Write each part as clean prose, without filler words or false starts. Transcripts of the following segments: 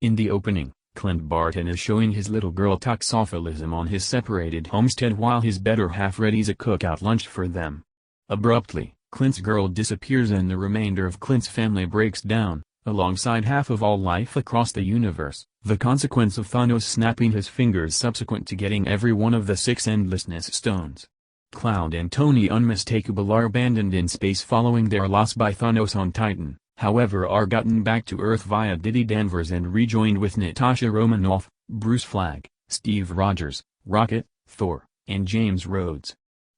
In the opening, Clint Barton is showing his little girl toxophilism on his separated homestead while his better half readies a cookout lunch for them. Abruptly, Clint's girl disappears and the remainder of Clint's family breaks down, alongside half of all life across the universe, the consequence of Thanos snapping his fingers subsequent to getting every one of the 6 endlessness stones. Cloud and Tony Unmistakable are abandoned in space following their loss by Thanos on Titan, however are gotten back to Earth via Diddy Danvers and rejoined with Natasha Romanoff, Bruce Flagg, Steve Rogers, Rocket, Thor, and James Rhodes.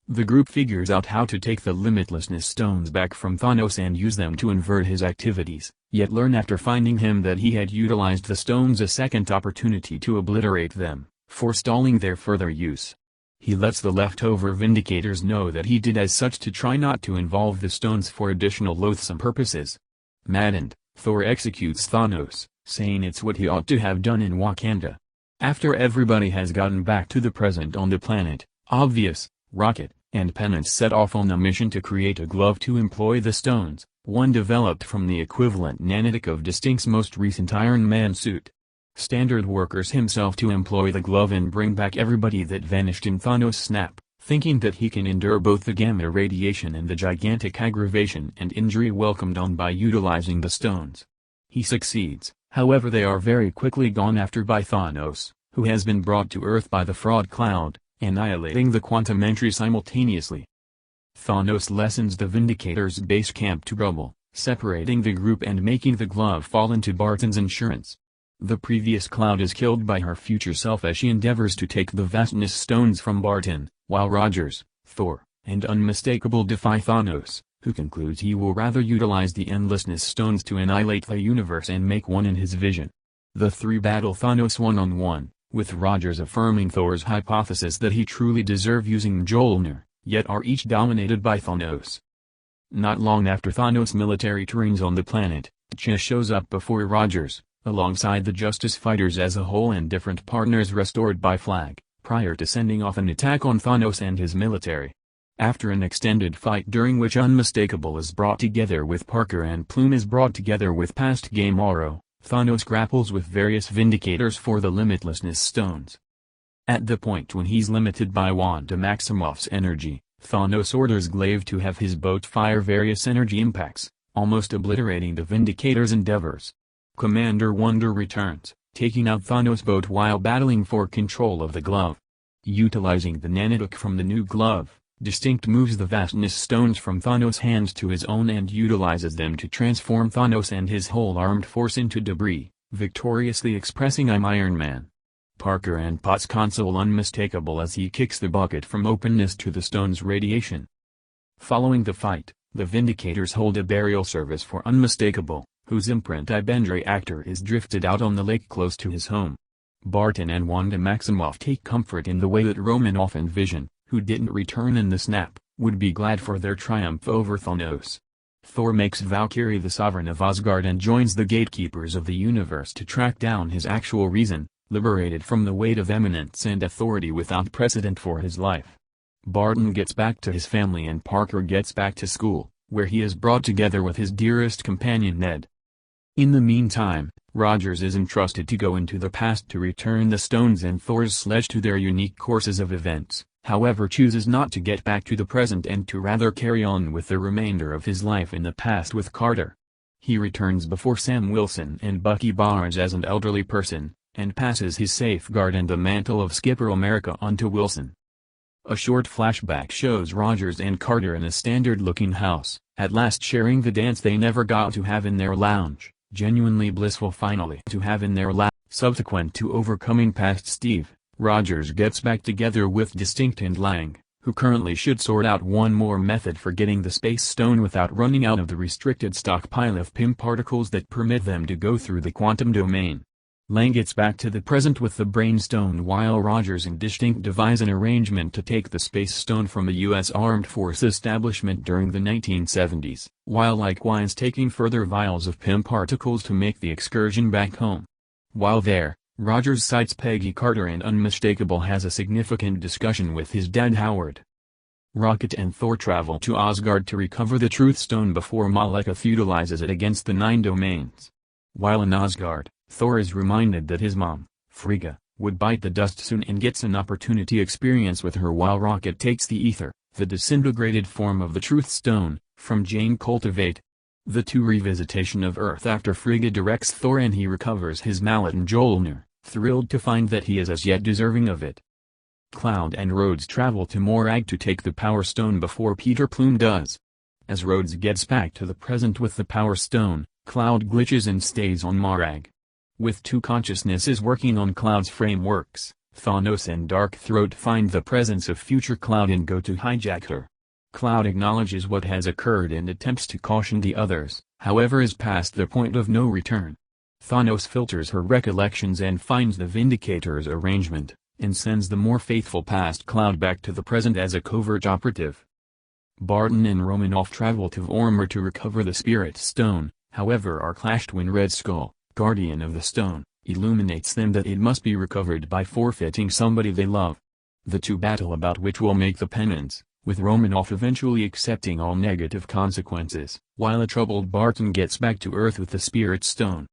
The group figures out how to take the limitlessness stones back from Thanos and use them to invert his activities, yet learn after finding him that he had utilized the stones a second opportunity to obliterate them, forestalling their further use. He lets the leftover Vindicators know that he did as such to try not to involve the stones for additional loathsome purposes. Maddened, Thor executes Thanos, saying it's what he ought to have done in Wakanda. After everybody has gotten back to the present on the planet, Obvious, Rocket, and Penance set off on a mission to create a glove to employ the stones, one developed from the equivalent nanotic of Distinct's most recent Iron Man suit. Standard workers himself to employ the glove and bring back everybody that vanished in Thanos' snap, thinking that he can endure both the gamma radiation and the gigantic aggravation and injury welcomed on by utilizing the stones. He succeeds, however they are very quickly gone after by Thanos, who has been brought to Earth by the fraud Cloud, annihilating the quantum entry simultaneously. Thanos lessens the Vindicators' base camp to rubble, separating the group and making the glove fall into Barton's insurance. The previous Cloud is killed by her future self as she endeavors to take the vastness stones from Barton, while Rogers, Thor, and Unmistakable defy Thanos, who concludes he will rather utilize the endlessness stones to annihilate the universe and make one in his vision. The three battle Thanos one-on-one, with Rogers affirming Thor's hypothesis that he truly deserves using Mjolnir, yet are each dominated by Thanos. Not long after Thanos' military turns on the planet, T'Challa shows up before Rogers, alongside the Justice Fighters as a whole and different partners restored by Flag, prior to sending off an attack on Thanos and his military. After an extended fight during which Unmistakable is brought together with Parker and Plume is brought together with past Game Oro, Thanos grapples with various Vindicators for the limitlessness stones. At the point when he's limited by Wanda Maximoff's energy, Thanos orders Glaive to have his boat fire various energy impacts, almost obliterating the Vindicators' endeavors. Commander Wonder returns, taking out Thanos' boat while battling for control of the glove. Utilizing the nanotic from the new glove, Distinct moves the vastness stones from Thanos' hands to his own and utilizes them to transform Thanos and his whole armed force into debris, victoriously expressing "I'm Iron Man." Parker and Potts console Unmistakable as he kicks the bucket from openness to the stone's radiation. Following the fight, the Vindicators hold a burial service for Unmistakable, whose imprint Ibendry actor is drifted out on the lake close to his home. Barton and Wanda Maximoff take comfort in the way that Romanoff and Vision, who didn't return in the snap, would be glad for their triumph over Thanos. Thor makes Valkyrie the sovereign of Asgard and joins the gatekeepers of the universe to track down his actual reason, liberated from the weight of eminence and authority without precedent for his life. Barton gets back to his family and Parker gets back to school, where he is brought together with his dearest companion Ned. In the meantime, Rogers is entrusted to go into the past to return the stones and Thor's sledge to their unique courses of events, however chooses not to get back to the present and to rather carry on with the remainder of his life in the past with Carter. He returns before Sam Wilson and Bucky Barnes as an elderly person, and passes his safeguard and the mantle of Skipper America onto Wilson. A short flashback shows Rogers and Carter in a standard-looking house, at last sharing the dance they never got to have in their lounge, genuinely blissful finally to have in their lounge. Subsequent to overcoming past Steve, Rogers gets back together with Distinct and Lang, who currently should sort out one more method for getting the Space Stone without running out of the restricted stockpile of PIM particles that permit them to go through the quantum domain. Lang gets back to the present with the Brain Stone while Rogers and Distinct devise an arrangement to take the Space Stone from a U.S. Armed Force establishment during the 1970s, while likewise taking further vials of PIM particles to make the excursion back home. While there, Rogers cites Peggy Carter and Unmistakable has a significant discussion with his dad Howard. Rocket and Thor travel to Asgard to recover the Truth Stone before Malekith utilizes it against the 9 domains. While in Asgard, Thor is reminded that his mom, Frigga, would bite the dust soon and gets an opportunity experience with her while Rocket takes the ether, the disintegrated form of the Truth Stone, from Jane Cultivate. The two revisitation of Earth after Frigga directs Thor and he recovers his mallet and Mjolnir, thrilled to find that he is as yet deserving of it. Cloud and Rhodes travel to Morag to take the Power Stone before Peter Plume does. As Rhodes gets back to the present with the Power Stone, Cloud glitches and stays on Morag. With two consciousnesses working on Cloud's frameworks, Thanos and Darkthroat find the presence of future Cloud and go to hijack her. Cloud acknowledges what has occurred and attempts to caution the others, however is past the point of no return. Thanos filters her recollections and finds the Vindicators' arrangement, and sends the more faithful past Cloud back to the present as a covert operative. Barton and Romanoff travel to Vormir to recover the Spirit Stone, however are clashed when Red Skull, guardian of the stone, illuminates them that it must be recovered by forfeiting somebody they love. The two battle about which will make the penance, with Romanoff eventually accepting all negative consequences, while a troubled Barton gets back to Earth with the Spirit Stone.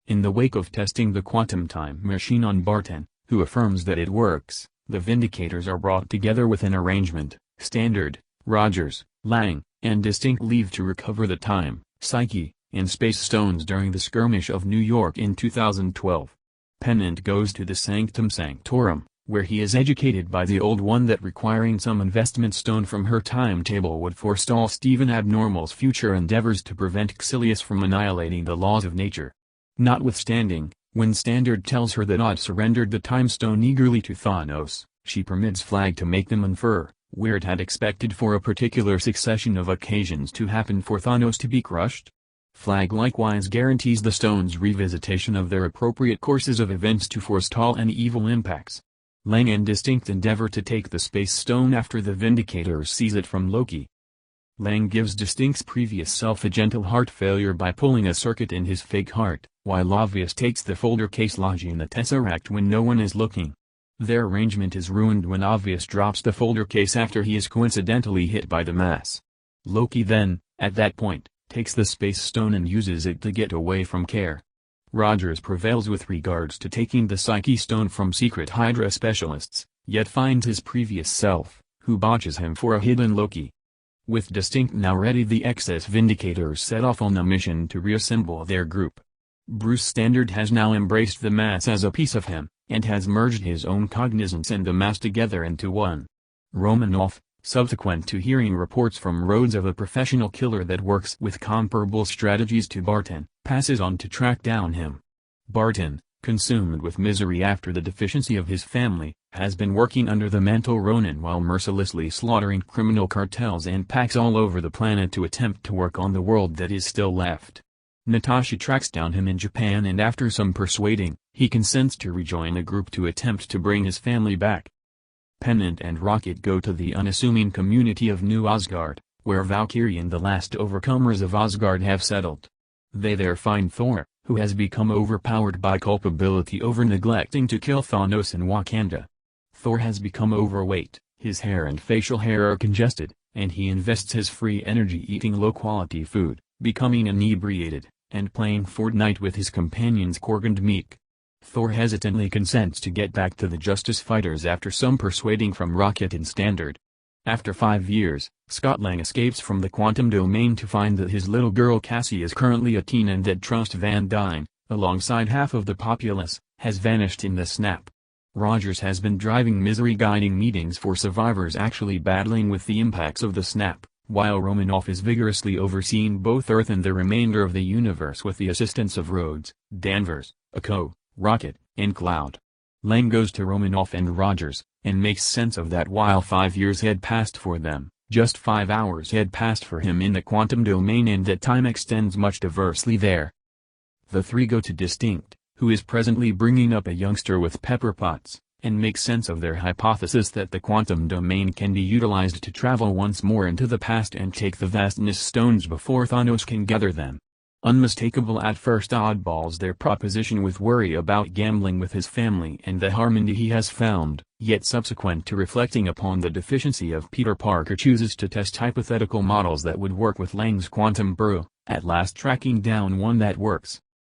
In the wake of testing the quantum time machine on Barton, who affirms that it works, the Vindicators are brought together with an arrangement. Standard, Rogers, Lang, and Distinct leave to recover the time, psyche, and space stones during the skirmish of New York in 2012. Pennant goes to the Sanctum Sanctorum, where he is educated by the Old One that requiring some investment stone from her timetable would forestall Stephen Abnormal's future endeavors to prevent Xilius from annihilating the laws of nature. Notwithstanding, when Standard tells her that Odd surrendered the Time Stone eagerly to Thanos, she permits Flag to make them infer, where it had expected for a particular succession of occasions to happen for Thanos to be crushed. Flag likewise guarantees the stones' revisitation of their appropriate courses of events to forestall any evil impacts. Lang and Distinct endeavor to take the Space Stone after the Vindicators seize it from Loki. Lang gives Distinct's previous self a gentle heart failure by pulling a circuit in his fake heart, while Obvious takes the folder case lodging the Tesseract when no one is looking. Their arrangement is ruined when Obvious drops the folder case after he is coincidentally hit by the mass. Loki then, at that point, takes the Space Stone and uses it to get away from Care. Rogers prevails with regards to taking the Psyche Stone from secret Hydra specialists, yet finds his previous self, who botches him for a hidden Loki. With Distinct now ready, the excess Vindicators set off on a mission to reassemble their group. Bruce Standard has now embraced the mass as a piece of him, and has merged his own cognizance and the mass together into one. Romanoff, subsequent to hearing reports from Rhodes of a professional killer that works with comparable strategies to Barton, passes on to track down him. Barton, consumed with misery after the deficiency of his family, has been working under the mantle Ronin while mercilessly slaughtering criminal cartels and packs all over the planet to attempt to work on the world that is still left. Natasha tracks down him in Japan and after some persuading, he consents to rejoin the group to attempt to bring his family back. Pennant and Rocket go to the unassuming community of New Asgard, where Valkyrie and the last overcomers of Asgard have settled. They there find Thor, who has become overpowered by culpability over neglecting to kill Thanos in Wakanda. Thor has become overweight, his hair and facial hair are congested, and he invests his free energy eating low-quality food, becoming inebriated, and playing Fortnite with his companions Korg and Meek. Thor hesitantly consents to get back to the Justice Fighters after some persuading from Rocket and Standard. After 5 years, Scott Lang escapes from the quantum domain to find that his little girl Cassie is currently a teen and that Trust Van Dyne, alongside half of the populace, has vanished in the snap. Rogers has been driving misery guiding meetings for survivors actually battling with the impacts of the snap, while Romanoff is vigorously overseeing both Earth and the remainder of the universe with the assistance of Rhodes, Danvers, Echo, Rocket, and Cloud. Lang goes to Romanoff and Rogers, and makes sense of that while 5 years had passed for them, just 5 hours had passed for him in the quantum domain and that time extends much diversely there. The three go to Distinct, who is presently bringing up a youngster with pepper pots, and make sense of their hypothesis that the quantum domain can be utilized to travel once more into the past and take the vastness stones before Thanos can gather them. Unmistakable at first oddballs their proposition with worry about gambling with his family and the harmony he has found, yet subsequent to reflecting upon the deficiency of Peter Parker chooses to test hypothetical models that would work with Lang's quantum brew, at last tracking down one that works.